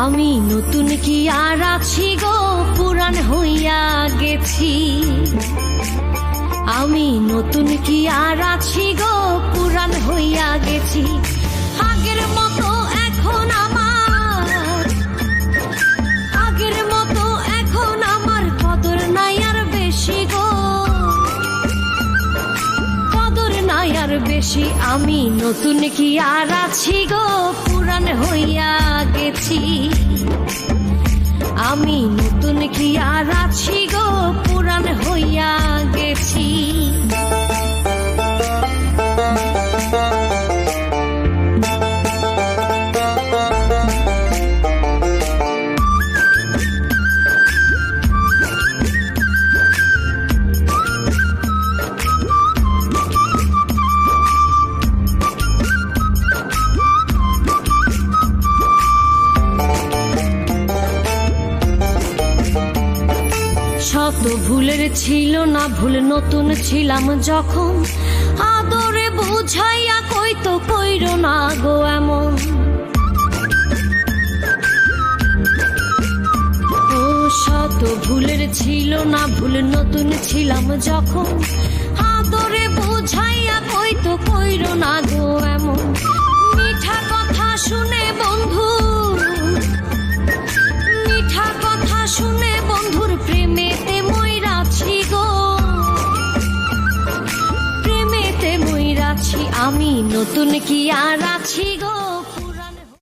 আমি নতুন কি আর আছি গো, পুরান হইয়া গেছি। আমি নতুন কি আর আছি গো, পুরান হইয়া গেছি। আগের মতো এখন আমার, আগের মতো এখন আমার কদর নাই আর বেশি গো, কদর নাই আর বেশি। আমি নতুন কি আর আছি গো, পুরান হইয়া গেছি। আমি নতুন কি আর আছি গো, পুরান হইয়া গেছি। শত ভুলের ছিল না ভুল, নতুন ছিলাম যখন। আদরে বুঝাইয়া কইতো কইরো না গো এমন। ও শত ভুলের ছিল না ভুল, নতুন ছিলাম যখন। আদরে বুঝাইয়া কইতো কইরো না গো এমন। মিঠা কথা শুনে বন্ধু, মিঠা কথা শুনে বন্ধুর প্রেমেতে মইরাছি গো, প্রেমেতে মইরাছি। আমি নতুন কি আর আছি গো।